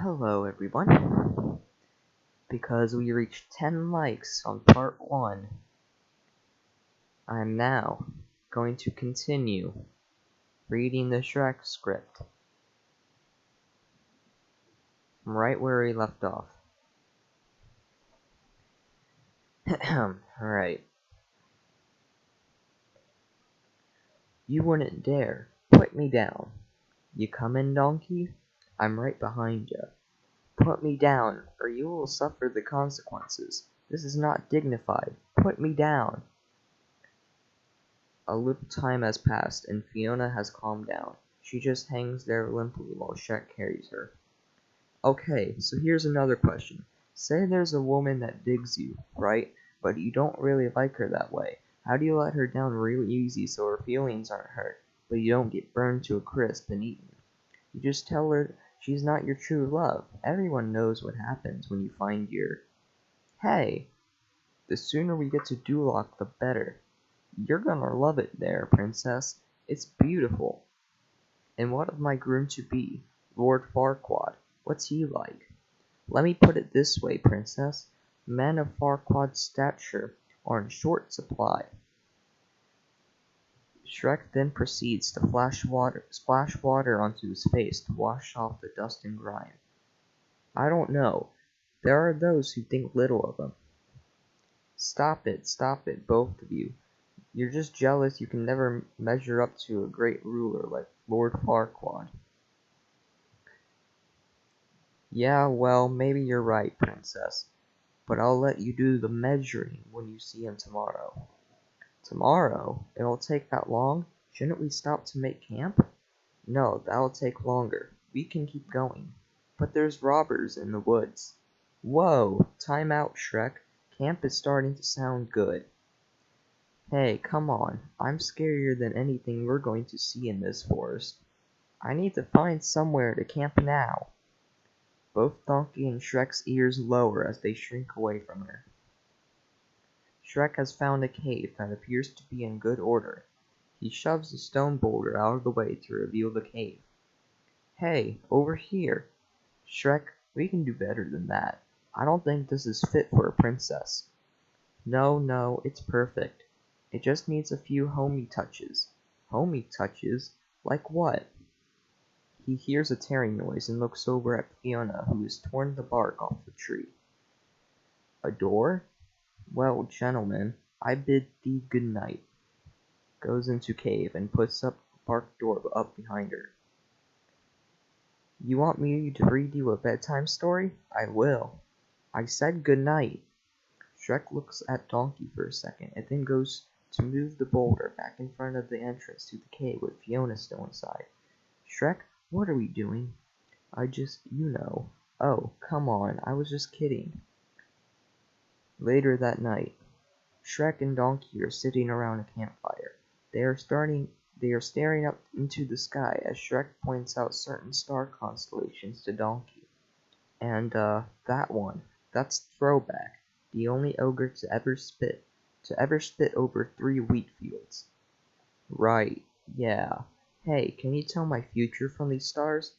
Hello everyone. Because we reached 10 likes on part 1, I am now going to continue reading the Shrek script from right where we left off. Alright. You wouldn't dare put me down. You coming, donkey? I'm right behind you. Put me down, or you will suffer the consequences. This is not dignified. Put me down. A little time has passed, and Fiona has calmed down. She just hangs there limply while Shrek carries her. Okay, so here's another question. Say there's a woman that digs you, right? But you don't really like her that way. How do you let her down really easy so her feelings aren't hurt, but you don't get burned to a crisp and eaten? You just tell her she's not your true love. Everyone knows what happens when you find your... Hey! The sooner we get to Duloc, the better. You're gonna love it there, princess. It's beautiful. And what of my groom-to-be, Lord Farquaad? What's he like? Let me put it this way, princess. Men of Farquaad's stature are in short supply. Shrek then proceeds to splash water onto his face to wash off the dust and grime. I don't know. There are those who think little of him. Stop it, both of you. You're just jealous you can never measure up to a great ruler like Lord Farquaad. Yeah, well, maybe you're right, princess. But I'll let you do the measuring when you see him tomorrow. Tomorrow? It'll take that long? Shouldn't we stop to make camp? No, that'll take longer. We can keep going. But there's robbers in the woods. Whoa! Time out, Shrek. Camp is starting to sound good. Hey, come on. I'm scarier than anything we're going to see in this forest. I need to find somewhere to camp now. Both Donkey and Shrek's ears lower as they shrink away from her. Shrek has found a cave that appears to be in good order. He shoves a stone boulder out of the way to reveal the cave. Hey, over here! Shrek, we can do better than that. I don't think this is fit for a princess. No, it's perfect. It just needs a few homey touches. Homey touches? Like what? He hears a tearing noise and looks over at Fiona, who has torn the bark off the tree. A door? Well, gentlemen, I bid thee good night. Goes into cave and puts up the bark door up behind her. You want me to read you a bedtime story? I will. I said good night. Shrek looks at Donkey for a second and then goes to move the boulder back in front of the entrance to the cave with Fiona still inside. Shrek, what are we doing? Oh, come on, I was just kidding. Later that night, Shrek and Donkey are sitting around a campfire. They are staring up into the sky as Shrek points out certain star constellations to Donkey. And, that one, that's Throwback, the only ogre to ever spit over 3 wheat fields. Right, yeah. Hey, can you tell my future from these stars?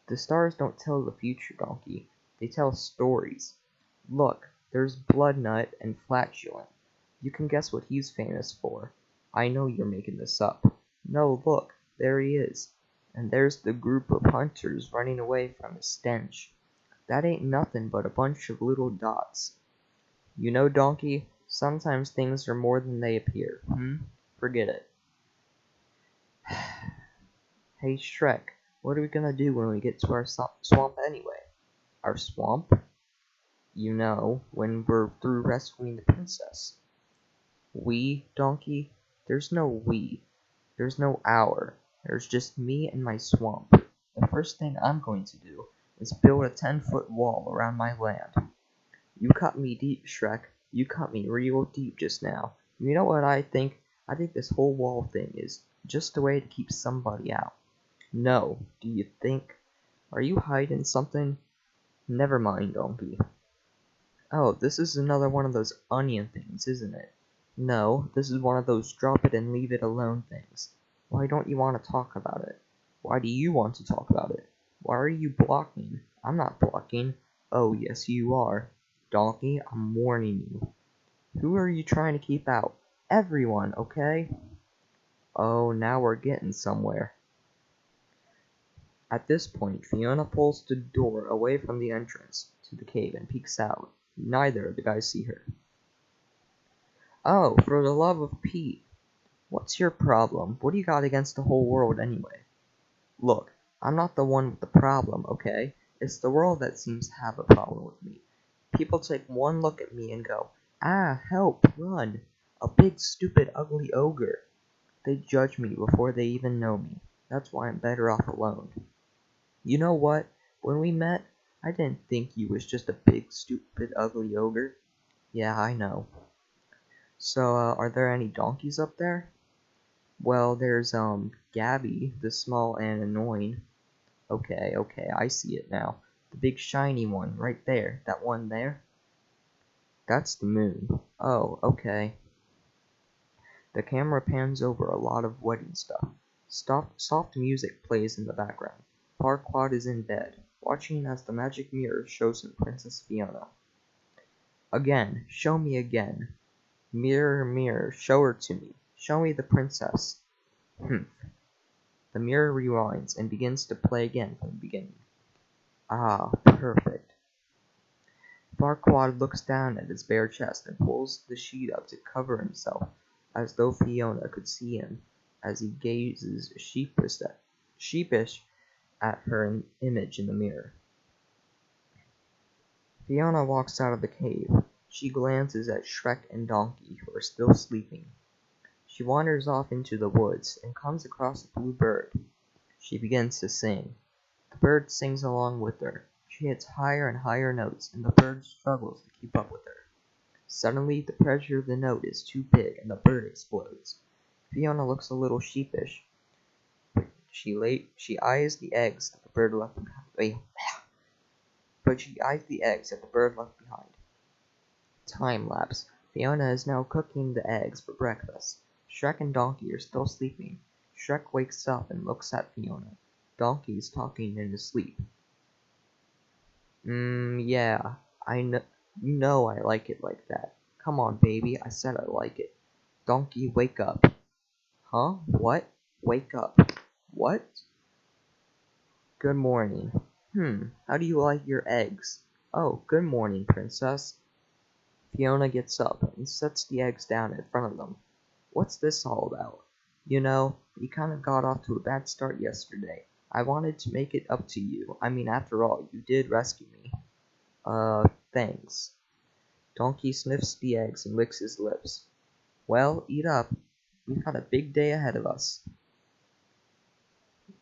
The stars don't tell the future, Donkey. They tell stories. Look, there's Bloodnut and Flatulent. You can guess what he's famous for. I know you're making this up. No, look, there he is. And there's the group of hunters running away from his stench. That ain't nothing but a bunch of little dots. You know, Donkey, sometimes things are more than they appear. Forget it. Hey, Shrek, what are we gonna do when we get to our swamp anyway? Our swamp? You know, when we're through rescuing the princess. We, Donkey? There's no we. There's no our. There's just me and my swamp. The first thing I'm going to do is build a 10-foot wall around my land. You cut me deep, Shrek. You cut me real deep just now. You know what I think? I think this whole wall thing is just a way to keep somebody out. No, do you think? Are you hiding something? Never mind, Donkey. Oh, this is another one of those onion things, isn't it? No, this is one of those drop it and leave it alone things. Why don't you want to talk about it? Why do you want to talk about it? Why are you blocking? I'm not bluffing. Oh, yes you are. Donkey, I'm warning you. Who are you trying to keep out? Everyone, okay? Oh, now we're getting somewhere. At this point, Fiona pulls the door away from the entrance to the cave and peeks out. Neither of the guys see her. Oh, for the love of Pete. What's your problem? What do you got against the whole world anyway? Look, I'm not the one with the problem, okay? It's the world that seems to have a problem with me. People take one look at me and go, ah, help, run. A big, stupid, ugly ogre. They judge me before they even know me. That's why I'm better off alone. You know what? When we met, I didn't think you was just a big, stupid, ugly ogre. Yeah, I know. So, are there any donkeys up there? Well, there's, Gabby, the small and annoying. Okay, I see it now. The big shiny one, right there. That one there? That's the moon. Oh, okay. The camera pans over a lot of wedding stuff. Soft music plays in the background. Farquaad is in bed, watching as the magic mirror shows him Princess Fiona. Again, show me again. Mirror, mirror, show her to me. Show me the princess. Humph. The mirror rewinds and begins to play again from the beginning. Ah, perfect. Farquaad looks down at his bare chest and pulls the sheet up to cover himself, as though Fiona could see him, as he gazes sheepish at her image in the mirror. Fiona walks out of the cave. She glances at Shrek and Donkey, who are still sleeping. She wanders off into the woods and comes across a blue bird. She begins to sing. The bird sings along with her. She hits higher and higher notes, and the bird struggles to keep up with her. Suddenly, the pressure of the note is too big, and the bird explodes. Fiona looks a little sheepish, but she eyes the eggs that the bird left behind. Time lapse. Fiona is now cooking the eggs for breakfast. Shrek and Donkey are still sleeping. Shrek wakes up and looks at Fiona. Donkey is talking in his sleep. Yeah, I know. You know I like it like that. Come on, baby, I said I like it. Donkey, wake up. Huh? What? Wake up. What? Good morning. How do you like your eggs? Oh, good morning, princess. Fiona gets up and sets the eggs down in front of them. What's this all about? You know, we kind of got off to a bad start yesterday. I wanted to make it up to you. I mean, after all, you did rescue me. Thanks. Donkey sniffs the eggs and licks his lips. Well, eat up. We've got a big day ahead of us.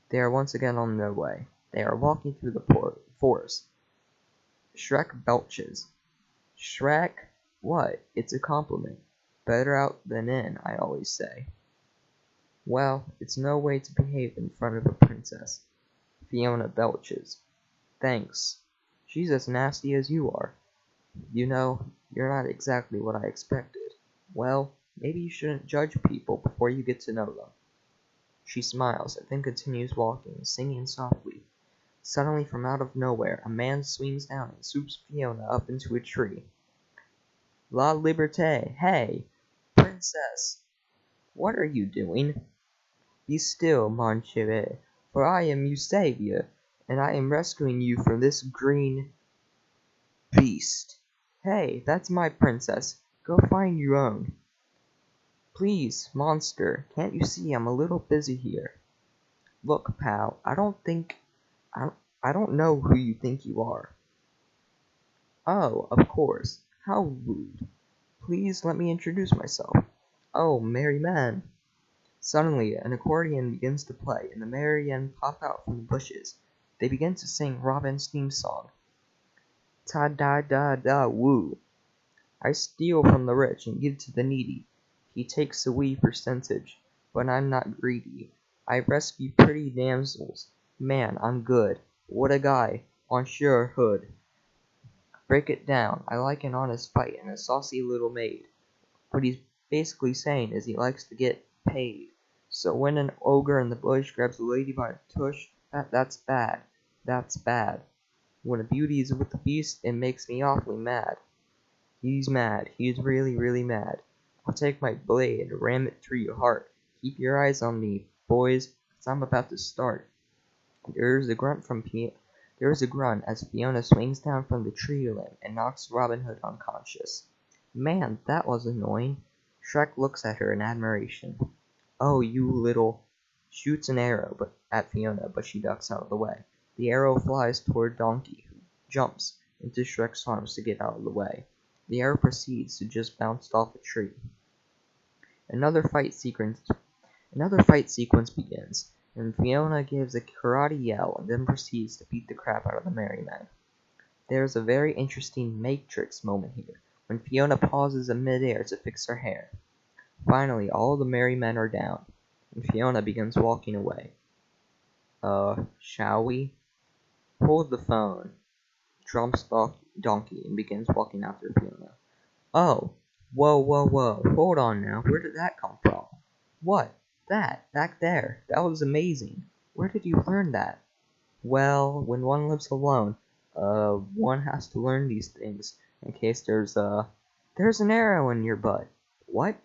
They are once again on their way. They are walking through the forest. Shrek belches. Shrek? What? It's a compliment. Better out than in, I always say. Well, it's no way to behave in front of a princess. Fiona belches. Thanks. She's as nasty as you are. You know, you're not exactly what I expected. Well, maybe you shouldn't judge people before you get to know them. She smiles and then continues walking, singing softly. Suddenly, from out of nowhere, a man swings down and swoops Fiona up into a tree. La Liberté! Hey! Princess! What are you doing? Be still, mon chéri, for I am your savior, and I am rescuing you from this green beast. Hey, that's my princess. Go find your own. Please, monster, can't you see I'm a little busy here? Look, pal, I don't know who you think you are. Oh, of course. How rude. Please let me introduce myself. Oh, merry men. Suddenly, an accordion begins to play, and the merry men pop out from the bushes. They begin to sing Robin's theme song. Ta-da-da-da-woo. I steal from the rich and give to the needy. He takes a wee percentage, but I'm not greedy. I rescue pretty damsels. Man, I'm good. What a guy. Monsieur Hood. Break it down. I like an honest fight and a saucy little maid. What he's basically saying is he likes to get paid. So when an ogre in the bush grabs a lady by the tush, that's bad. That's bad. When a beauty is with the beast, it makes me awfully mad. He's mad. He's really, really mad. I'll take my blade and ram it through your heart. Keep your eyes on me, boys, 'cause I'm about to start. There's a grunt as Fiona swings down from the tree limb and knocks Robin Hood unconscious. Man, that was annoying. Shrek looks at her in admiration. Oh, you little... Shoots an arrow at Fiona, but she ducks out of the way. The arrow flies toward Donkey, who jumps into Shrek's arms to get out of the way. The arrow proceeds to just bounce off a tree. Another fight sequence begins, and Fiona gives a karate yell and then proceeds to beat the crap out of the merry men. There's a very interesting Matrix moment here, when Fiona pauses in midair to fix her hair. Finally, all the merry men are down, and Fiona begins walking away. Shall we? Hold the phone, trumps Donkey and begins walking after Fiona. Oh, whoa, hold on now, where did that come from? What? That, back there, that was amazing. Where did you learn that? Well, when one lives alone, one has to learn these things, in case there's an arrow in your butt. What?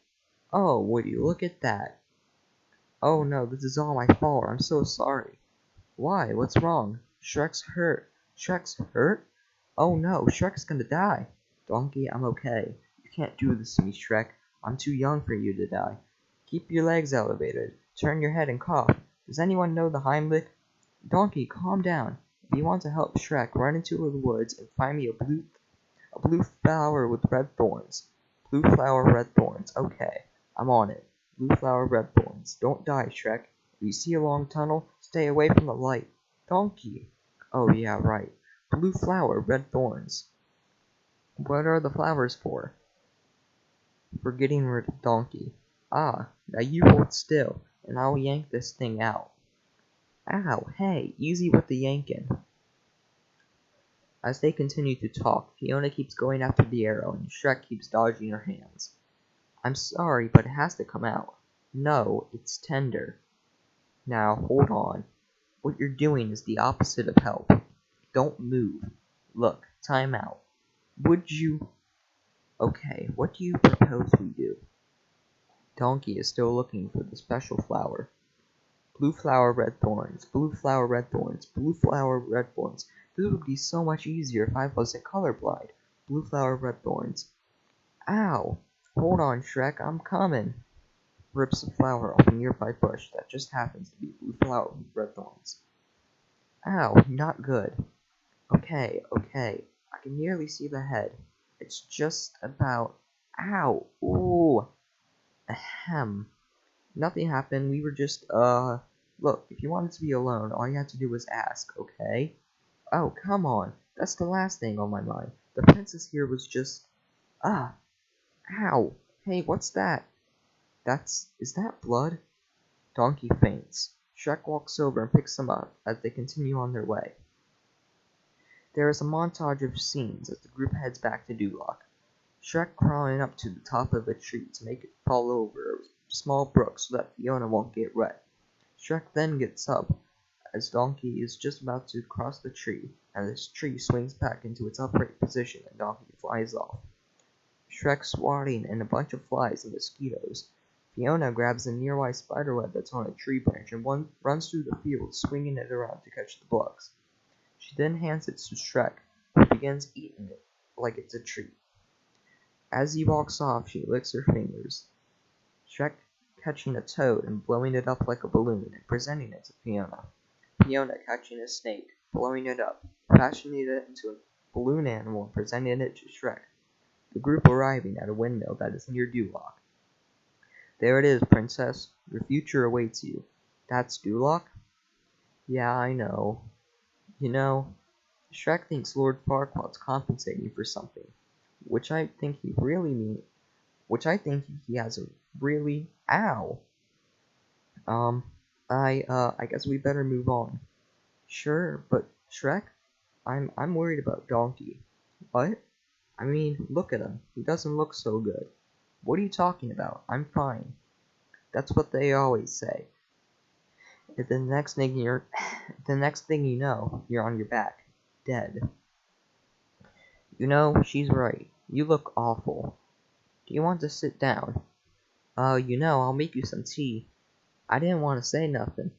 Oh, would you look at that? Oh no, this is all my fault, I'm so sorry. Why, what's wrong? Shrek's hurt. Shrek's hurt? Oh no, Shrek's gonna die. Donkey, I'm okay. You can't do this to me, Shrek. I'm too young for you to die. Keep your legs elevated. Turn your head and cough. Does anyone know the Heimlich? Donkey, calm down. If you want to help Shrek, run into the woods and find me a blue flower with red thorns. Blue flower, red thorns. Okay, I'm on it. Blue flower, red thorns. Don't die, Shrek. If you see a long tunnel, stay away from the light. Donkey. Oh yeah, right. Blue flower, red thorns. What are the flowers for? For getting rid of Donkey. Ah, now you hold still, and I'll yank this thing out. Ow, hey, easy with the yanking. As they continue to talk, Fiona keeps going after the arrow, and Shrek keeps dodging her hands. I'm sorry, but it has to come out. No, it's tender. Now, hold on. What you're doing is the opposite of help. Don't move. Look, time out. Would you... Okay, what do you propose we do? Donkey is still looking for the special flower. Blue flower, red thorns. Blue flower, red thorns. Blue flower, red thorns. This would be so much easier if I wasn't colorblind. Blue flower, red thorns. Ow! Hold on, Shrek, I'm coming. Rips a flower off a nearby bush that just happens to be blue flower with red thorns. Ow, not good. Okay, I can nearly see the head. It's just about... Ow! Ooh! Ahem. Nothing happened, we were just, Look, if you wanted to be alone, all you had to do was ask, okay? Oh, come on. That's the last thing on my mind. The princess here was just... Ah! Ow! Hey, what's that? Is that blood? Donkey faints. Shrek walks over and picks him up as they continue on their way. There is a montage of scenes as the group heads back to Duloc. Shrek crawling up to the top of a tree to make it fall over a small brook so that Fiona won't get wet. Shrek then gets up as Donkey is just about to cross the tree, and this tree swings back into its upright position and Donkey flies off. Shrek swatting in a bunch of flies and mosquitoes. Fiona grabs a nearby spiderweb that's on a tree branch and runs through the field, swinging it around to catch the bugs. She then hands it to Shrek, who begins eating it like it's a treat. As he walks off, she licks her fingers. Shrek catching a toad and blowing it up like a balloon and presenting it to Fiona. Fiona catching a snake, blowing it up, fashioning it into a balloon animal and presenting it to Shrek. The group arriving at a windmill that is near Duloc. There it is, princess. Your future awaits you. That's Duloc? Yeah, I know. You know, Shrek thinks Lord Farquaad's compensating for something, which I think he has a really... Ow! I guess we better move on. Sure, but Shrek, I'm worried about Donkey. What? I mean, look at him. He doesn't look so good. What are you talking about? I'm fine. That's what they always say. The next thing you know, you're on your back. dead. You know, she's right. You look awful. Do you want to sit down? I'll make you some tea. I didn't want to say nothing,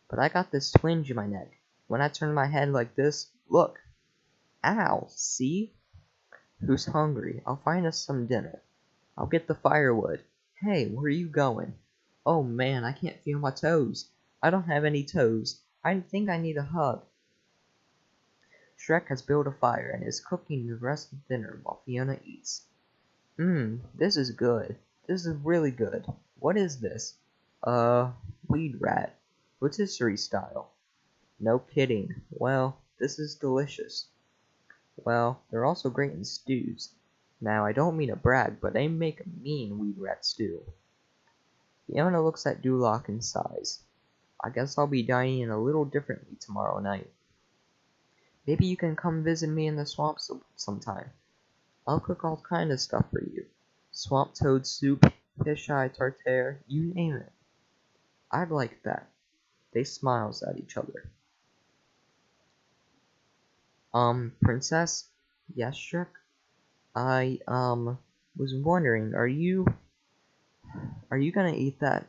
but I got this twinge in my neck. When I turn my head like this, look. Ow, see? Who's hungry? I'll find us some dinner. I'll get the firewood. Hey, where are you going? Oh man, I can't feel my toes. I don't have any toes. I think I need a hug. Shrek has built a fire and is cooking the rest of dinner while Fiona eats. This is good. This is really good. What is this? Weed rat. Rotisserie style. No kidding. Well, this is delicious. Well, they're also great in stews. Now, I don't mean to brag, but they make a mean weed rat stew. Fiona looks at Duloc and sighs. I guess I'll be dining in a little differently tomorrow night. Maybe you can come visit me in the swamp sometime. I'll cook all kind of stuff for you. Swamp toad soup, fish eye tartare, you name it. I'd like that. They smiles at each other. Princess? Yes, Shrek? I, was wondering, are you gonna eat that?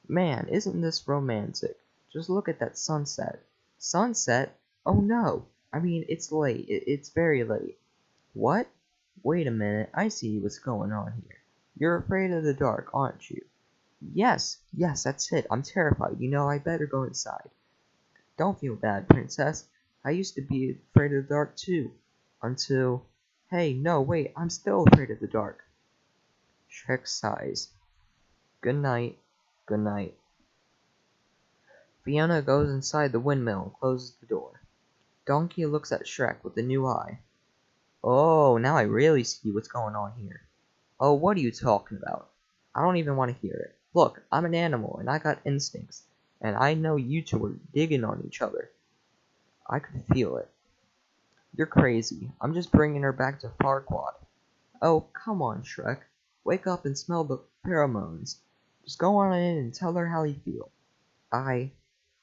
Man, isn't this romantic? Just look at that sunset. Sunset? Oh no! I mean, it's late. It's very late. What? Wait a minute, I see what's going on here. You're afraid of the dark, aren't you? Yes, that's it. I'm terrified. I better go inside. Don't feel bad, Princess. I used to be afraid of the dark too. Until... Hey, no, wait, I'm still afraid of the dark. Shrek sighs. Good night. Good night. Fiona goes inside the windmill and closes the door. Donkey looks at Shrek with a new eye. Oh, now I really see what's going on here. Oh, what are you talking about? I don't even want to hear it. Look, I'm an animal, and I got instincts, and I know you two were digging on each other. I could feel it. You're crazy. I'm just bringing her back to Farquaad. Oh, come on, Shrek. Wake up and smell the pheromones. Just go on in and tell her how you feel.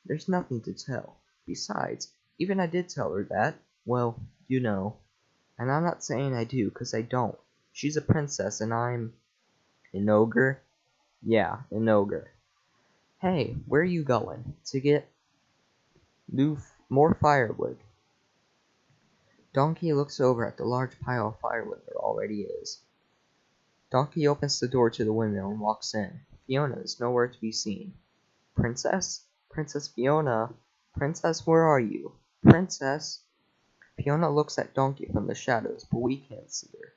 There's nothing to tell. Besides, even I did tell her that, well, and I'm not saying I do, 'cause I don't. She's a princess and I'm... An ogre? Yeah, an ogre. Hey, where are you going? To get... more firewood. Donkey looks over at the large pile of firewood there already is. Donkey opens the door to the windmill and walks in. Fiona is nowhere to be seen. Princess? Princess Fiona? Princess, where are you? Princess? Fiona looks at Donkey from the shadows, but we can't see her.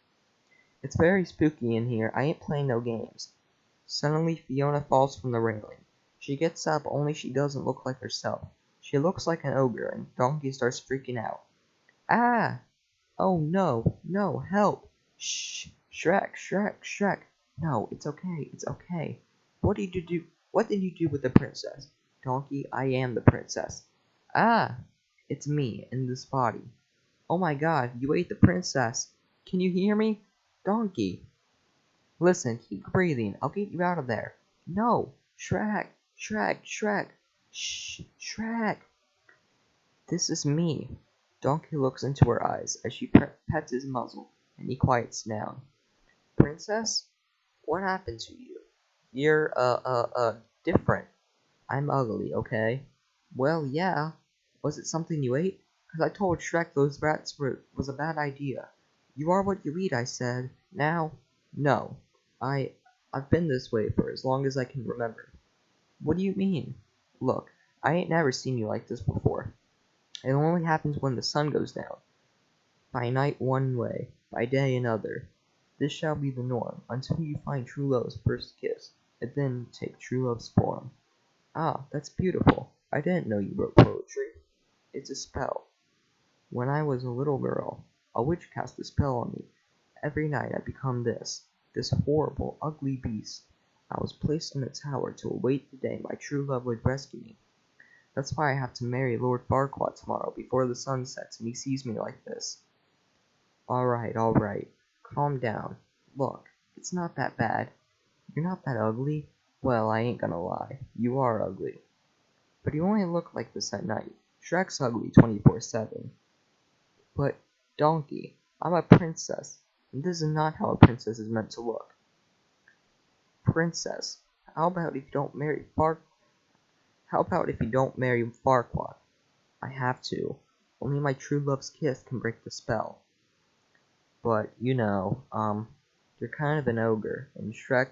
It's very spooky in here. I ain't playing no games. Suddenly, Fiona falls from the railing. She gets up, only she doesn't look like herself. She looks like an ogre, and Donkey starts freaking out. Ah! Oh no, no, help! Shh! Shrek! No, it's okay. What did you do? What did you do with the princess? Donkey, I am the princess. Ah! It's me, in this body. Oh my god, you ate the princess! Can you hear me? Donkey! Listen, keep breathing, I'll get you out of there. No! Shrek! Shh! Shrek! This is me. Donkey looks into her eyes as she pets his muzzle, and he quiets down. Princess? What happened to you? You're, different. I'm ugly, okay? Well, yeah. Was it something you ate? 'Cause I told Shrek those rats was a bad idea. You are what you eat, I said. Now? No. I've been this way for as long as I can remember. What do you mean? Look, I ain't never seen you like this before. It only happens when the sun goes down. By night one way, by day another. This shall be the norm, until you find true love's first kiss, and then take true love's form. Ah, that's beautiful. I didn't know you wrote poetry. It's a spell. When I was a little girl, a witch cast a spell on me. Every night I become this horrible, ugly beast. I was placed in a tower to await the day my true love would rescue me. That's why I have to marry Lord Farquaad tomorrow before the sun sets and he sees me like this. Alright. Calm down. Look, it's not that bad. You're not that ugly. Well, I ain't gonna lie. You are ugly. But you only look like this at night. Shrek's ugly 24/7. But, Donkey, I'm a princess, and this is not how a princess is meant to look. Princess, how about if you don't marry Farquaad? I have to. Only my true love's kiss can break the spell. But, you're kind of an ogre, and Shrek,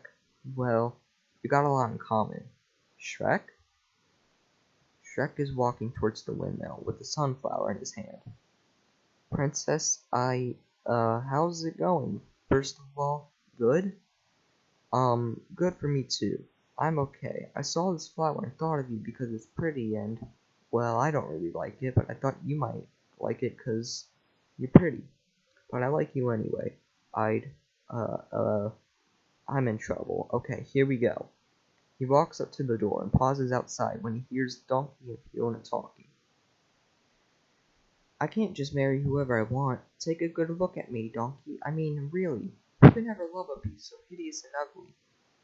well, you got a lot in common. Shrek? Shrek is walking towards the windmill with a sunflower in his hand. Princess, how's it going? First of all, good? Good for me too. I'm okay. I saw this flower and thought of you because it's pretty and, well, I don't really like it, but I thought you might like it 'cause you're pretty. But I like you anyway. I'm in trouble. Okay, here we go. He walks up to the door and pauses outside when he hears Donkey and Fiona talking. I can't just marry whoever I want. Take a good look at me, Donkey. I mean, really. Who could ever love a beast so hideous and ugly?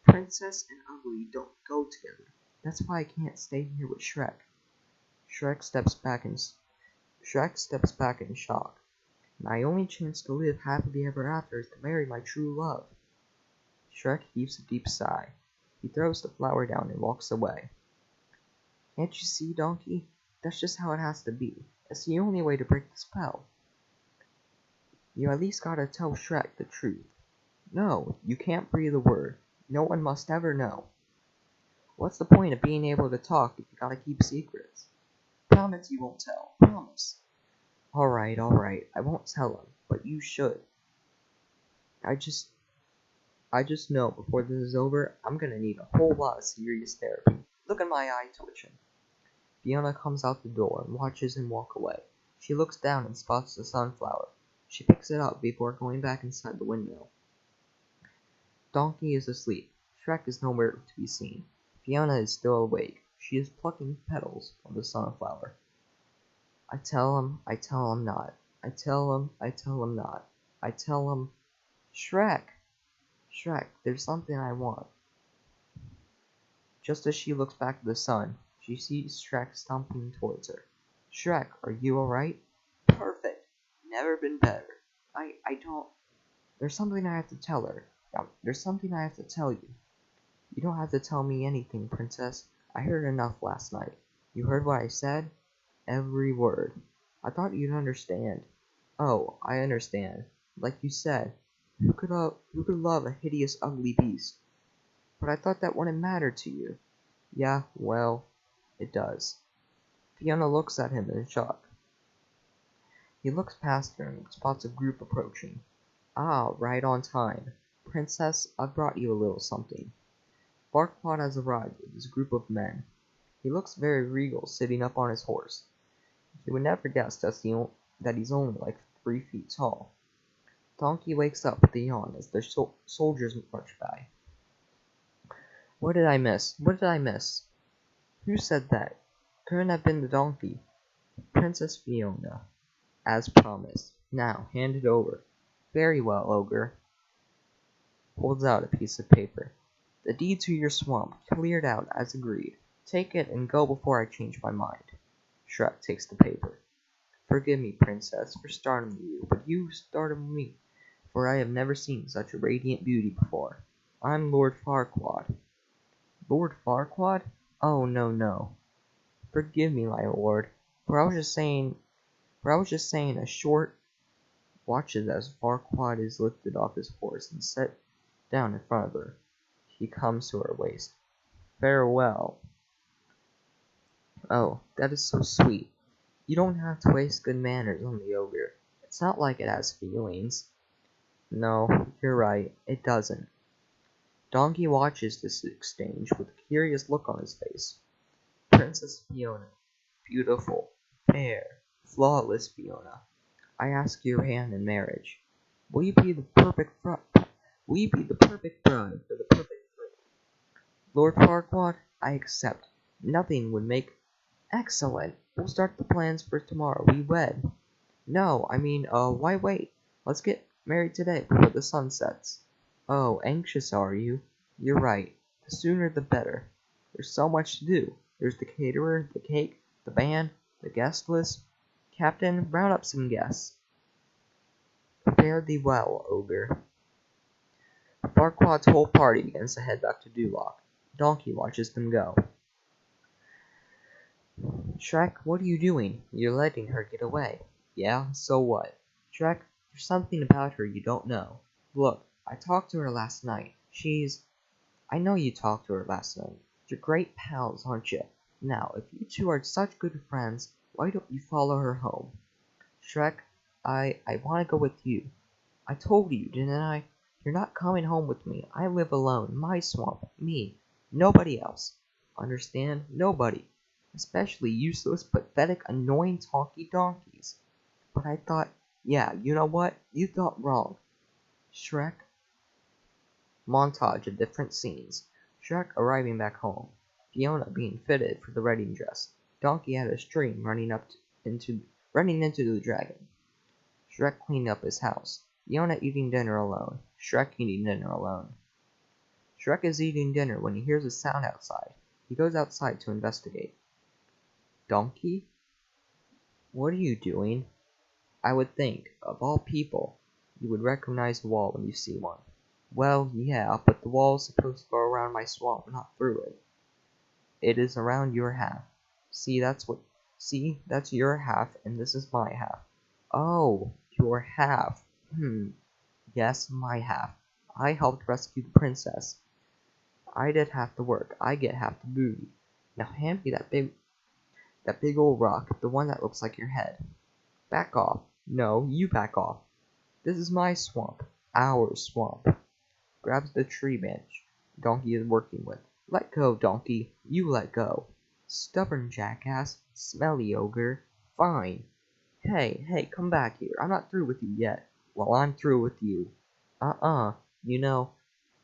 Princess and ugly don't go together. That's why I can't stay here with Shrek. Shrek steps back in shock. My only chance to live happily ever after is to marry my true love. Shrek heaves a deep sigh. He throws the flower down and walks away. Can't you see, Donkey? That's just how it has to be. It's the only way to break the spell. You at least gotta tell Shrek the truth. No, you can't breathe a word. No one must ever know. What's the point of being able to talk if you gotta keep secrets? Promise you won't tell. Promise. Alright, I won't tell him, but you should. I just know before this is over, I'm gonna need a whole lot of serious therapy. Look at my eye twitching. Fiona comes out the door and watches him walk away. She looks down and spots the sunflower. She picks it up before going back inside the windmill. Donkey is asleep. Shrek is nowhere to be seen. Fiona is still awake. She is plucking petals from the sunflower. I tell him not. I tell him not. I tell him, Shrek! Shrek, there's something I want. Just as she looks back at the sun, she sees Shrek stomping towards her. Shrek, are you alright? Perfect. Never been better. There's something I have to tell her. There's something I have to tell you. You don't have to tell me anything, Princess. I heard enough last night. You heard what I said? Every word. I thought you'd understand. Oh, I understand. Like you said, who could love a hideous, ugly beast? But I thought that wouldn't matter to you. Yeah, well, it does. Fiona looks at him in shock. He looks past her and spots a group approaching. Ah, right on time. Princess, I've brought you a little something. Farquaad has arrived with his group of men. He looks very regal sitting up on his horse. You would never guess that he's only like 3 feet tall. Donkey wakes up with a yawn as the soldiers march by. What did I miss? Who said that? Couldn't have been the donkey. Princess Fiona. As promised. Now, hand it over. Very well, ogre. Holds out a piece of paper. The deed to your swamp, cleared out as agreed. Take it and go before I change my mind. Shrek takes the paper. Forgive me, Princess, for starting with you, but you started with me, for I have never seen such a radiant beauty before. I'm Lord Farquaad. Lord Farquaad? Oh, no. Forgive me, my lord, for I was just saying a short watches as Farquaad is lifted off his horse and set down in front of her. He comes to her waist. Farewell. Oh, that is so sweet. You don't have to waste good manners on the ogre. It's not like it has feelings. No, you're right, it doesn't. Donkey watches this exchange with a curious look on his face. Princess Fiona, beautiful, fair, flawless Fiona, I ask your hand in marriage. Will you be the perfect bride for the perfect bride? Lord Farquaad, I accept. Nothing would make excellent. We'll start the plans for tomorrow. We wed. No, why wait? Let's get married today before the sun sets. Oh, anxious are you? You're right. The sooner the better. There's so much to do. There's the caterer, the cake, the band, the guest list. Captain, round up some guests. Fare thee well, ogre. Farquaad's whole party begins to head back to Duloc. Donkey watches them go. Shrek, what are you doing? You're letting her get away. Yeah, so what? Shrek, there's something about her you don't know. Look, I talked to her last night. I know you talked to her last night. You're great pals, aren't you? Now, if you two are such good friends, why don't you follow her home? Shrek, I want to go with you. I told you, didn't I? You're not coming home with me. I live alone. My swamp. Me. Nobody else. Understand? Nobody. Especially useless, pathetic, annoying talky donkeys. But I thought, yeah, you know what? You thought wrong. Shrek. Montage of different scenes. Shrek arriving back home. Fiona being fitted for the wedding dress. Donkey at a stream running into the dragon. Shrek cleaned up his house. Fiona eating dinner alone. Shrek eating dinner alone. Shrek is eating dinner when he hears a sound outside. He goes outside to investigate. Donkey? What are you doing? I would think, of all people, you would recognize a wall when you see one. Well, yeah, but the wall is supposed to go around my swamp, not through it. It is around your half. See, that's your half, and this is my half. Oh, your half. Yes, my half. I helped rescue the princess. I did half the work. I get half the booty. Now hand me that big old rock, the one that looks like your head. Back off. No, you back off. This is my swamp. Our swamp. Grabs the tree branch Donkey is working with. Let go, Donkey. You let go. Stubborn jackass. Smelly ogre. Fine. Hey, come back here. I'm not through with you yet. Well, I'm through with you. You know,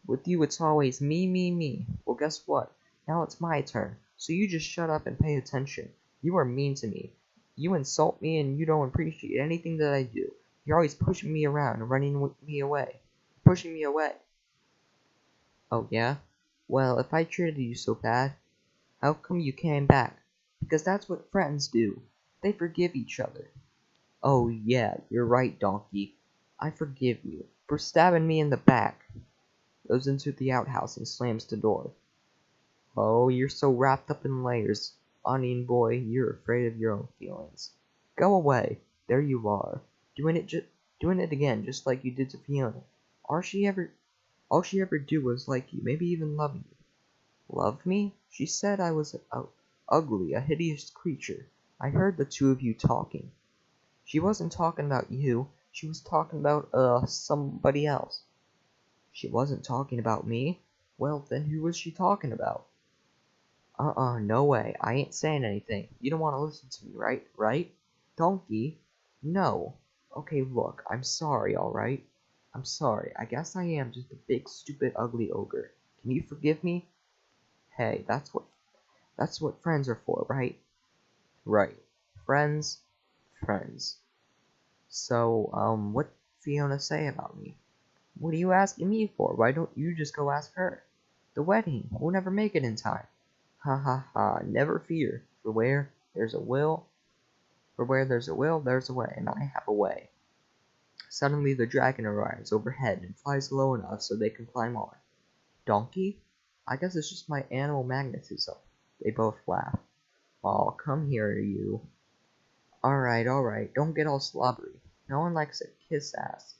with you it's always me. Well, guess what? Now it's my turn. So you just shut up and pay attention. You are mean to me. You insult me and you don't appreciate anything that I do. You're always pushing me around and running me away. Pushing me away. Oh, yeah? Well, if I treated you so bad, how come you came back? Because that's what friends do. They forgive each other. Oh, yeah, you're right, Donkey. I forgive you for stabbing me in the back. Goes into the outhouse and slams the door. Oh, you're so wrapped up in layers. Onion boy, you're afraid of your own feelings. Go away. There you are. Doing it again, just like you did to Fiona. All she ever do was like you, maybe even love you. Love me? She said I was ugly, a hideous creature. I heard the two of you talking. She wasn't talking about you. She was talking about, somebody else. She wasn't talking about me? Well, then who was she talking about? No way. I ain't saying anything. You don't want to listen to me, right? Right? Donkey? No. Okay, look, I'm sorry, alright? I'm sorry. I guess I am just a big, stupid, ugly ogre. Can you forgive me? Hey, that's what friends are for, right? Right. Friends. So, what Fiona say about me? What are you asking me for? Why don't you just go ask her? The wedding. We'll never make it in time. Ha ha ha. Never fear. For where there's a will, there's a way, and I have a way. Suddenly the dragon arrives overhead and flies low enough so they can climb on. Donkey? I guess it's just my animal magnetism. They both laugh. Aw, come here, you. Alright, don't get all slobbery. No one likes a kiss ass.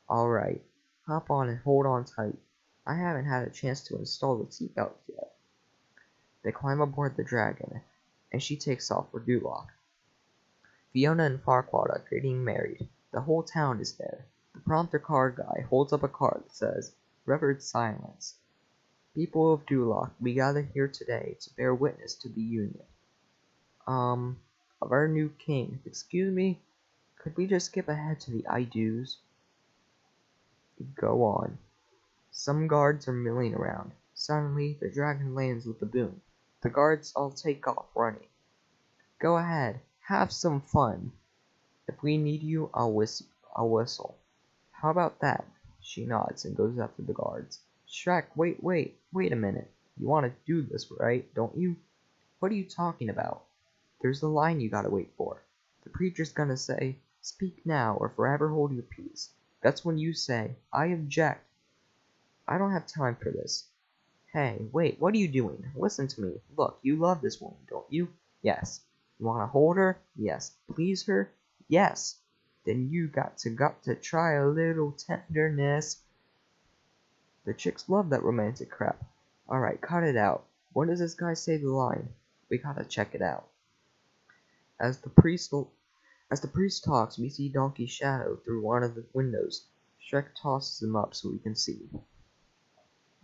Alright, hop on and hold on tight. I haven't had a chance to install the seatbelt yet. They climb aboard the dragon, and she takes off for Duloc. Fiona and Farquaad are getting married. The whole town is there. The prompter card guy holds up a card that says, Revered Silence. People of Duloc, we gather here today to bear witness to the union. Of our new king. Excuse me? Could we just skip ahead to the I do's? Go on. Some guards are milling around. Suddenly, the dragon lands with a boom. The guards all take off running. Go ahead. Have some fun. If we need you, I'll whistle. How about that? She nods and goes after the guards. Shrek, wait a minute. You want to do this, right? Don't you? What are you talking about? There's the line you gotta wait for. The preacher's gonna say, Speak now or forever hold your peace. That's when you say, I object. I don't have time for this. Hey, wait, what are you doing? Listen to me. Look, you love this woman, don't you? Yes. You want to hold her? Yes. Please her? Yes. Then you got to try a little tenderness. The chicks love that romantic crap. Alright, cut it out. When does this guy say the line? We gotta check it out. As the priest talks, we see Donkey's shadow through one of the windows. Shrek tosses him up so we can see.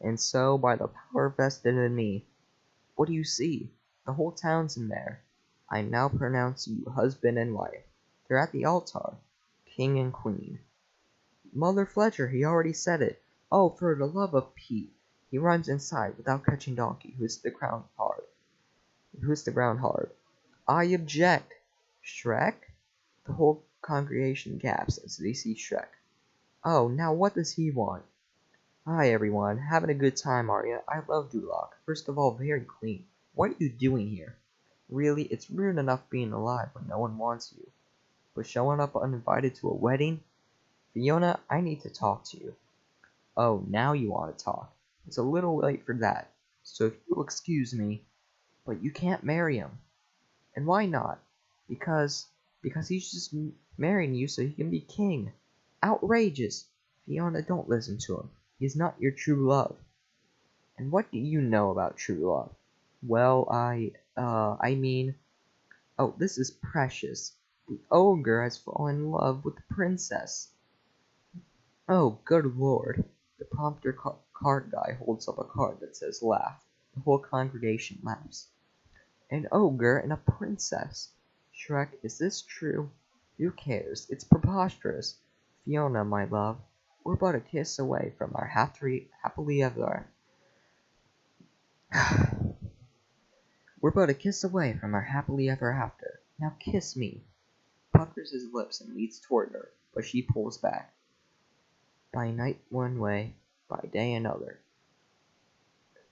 And so, by the power vested in me, what do you see? The whole town's in there. I now pronounce you husband and wife. They're at the altar, king and queen. Mother Fletcher, he already said it. Oh, for the love of Pete. He runs inside without catching Donkey, who hits the ground hard. I object. Shrek? The whole congregation gasps as they see Shrek. Oh, now what does he want? Hi everyone, having a good time, are ya? I love Duloc. First of all, very clean. What are you doing here? Really, it's rude enough being alive when no one wants you. But showing up uninvited to a wedding? Fiona, I need to talk to you. Oh, now you want to talk. It's a little late for that. So if you'll excuse me, but you can't marry him. And why not? Because he's just marrying you so he can be king. Outrageous! Fiona, don't listen to him. He's not your true love. And what do you know about true love? Well, I mean... Oh, this is precious. The ogre has fallen in love with the princess. Oh, good lord. The prompter card guy holds up a card that says laugh. The whole congregation laughs. An ogre and a princess. Shrek, is this true? Who cares? It's preposterous. Fiona, my love, we're but a kiss away from our happily ever after. Now kiss me. Puckers his lips and leads toward her, but she pulls back. By night one way, by day another.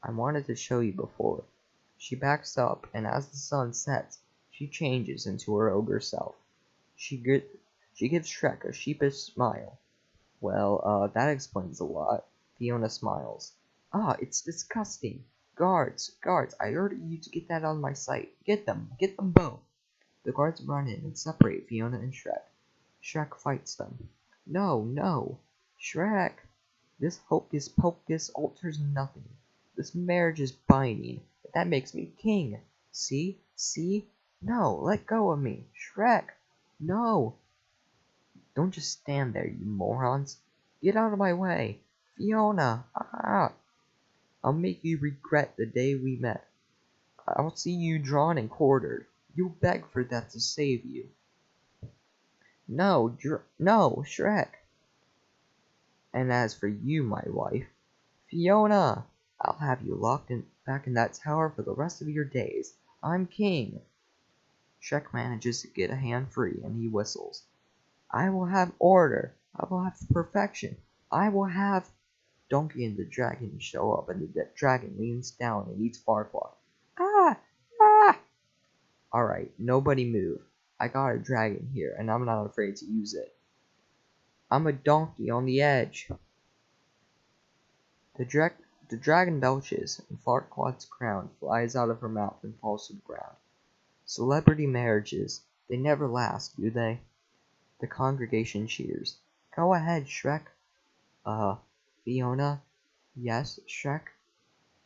I wanted to show you before. She backs up, and as the sun sets, she changes into her ogre self. She gives Shrek a sheepish smile. Well, that explains a lot. Fiona smiles. Ah, it's disgusting. Guards, I order you to get that out of my sight. Get them both. The guards run in and separate Fiona and Shrek. Shrek fights them. No, Shrek. This hocus pocus alters nothing. This marriage is binding. That makes me king. See? No, let go of me. Shrek, no. Don't just stand there, you morons. Get out of my way. Fiona, ah. I'll make you regret the day we met. I'll see you drawn and quartered. You'll beg for that to save you. No, Shrek. And as for you, my wife, Fiona, I'll have you locked back in that tower for the rest of your days. I'm king. Shrek manages to get a hand free, and he whistles. I will have order. I will have perfection. I will have... Donkey and the dragon show up, and the dragon leans down and eats Farquaad. Ah! Alright, nobody move. I got a dragon here, and I'm not afraid to use it. I'm a donkey on the edge. The dragon belches, and Farquaad's crown flies out of her mouth and falls to the ground. Celebrity marriages, they never last, do they? The congregation cheers. Go ahead, Shrek. Fiona? Yes, Shrek?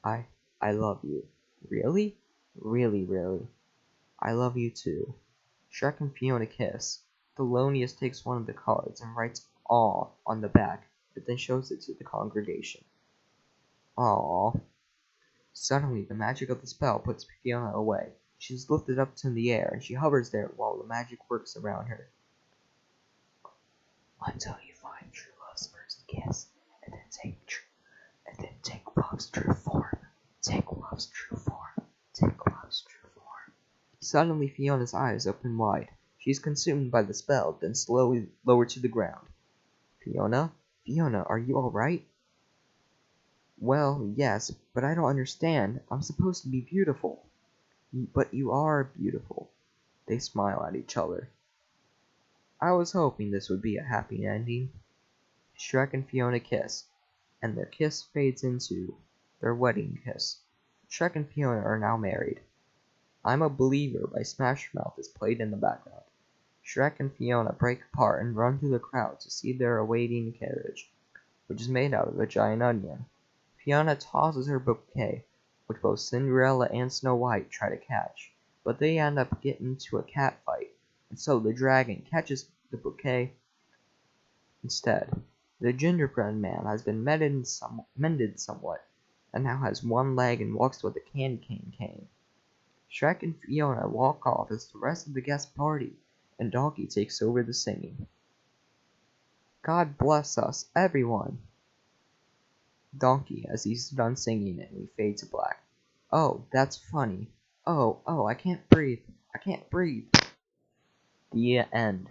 I love you. Really? Really. I love you too. Shrek and Fiona kiss. Thelonious takes one of the cards and writes "Aw" on the back, but then shows it to the congregation. Aw. Suddenly, the magic of the spell puts Fiona away. She's lifted up to the air, and she hovers there while the magic works around her. Until you find true love's first kiss, and then take love's true form. Take love's true form. Suddenly, Fiona's eyes open wide. She's consumed by the spell, then slowly lowered to the ground. Fiona, are you alright? Well, yes, but I don't understand. I'm supposed to be beautiful. But you are beautiful. They smile at each other. I was hoping this would be a happy ending. Shrek and Fiona kiss, and their kiss fades into their wedding kiss. Shrek and Fiona are now married. I'm a Believer by Smash Mouth is played in the background. Shrek and Fiona break apart and run through the crowd to see their awaiting carriage, which is made out of a giant onion. Fiona tosses her bouquet, which both Cinderella and Snow White try to catch, but they end up getting into a cat fight, and so the dragon catches the bouquet instead. The gingerbread man has been mended somewhat, and now has one leg and walks with a candy cane. Shrek and Fiona walk off as the rest of the guests party, and Donkey takes over the singing. God bless us, everyone! Donkey, as he's done singing it, and we fade to black. Oh, that's funny. Oh, I can't breathe. I can't breathe. The end.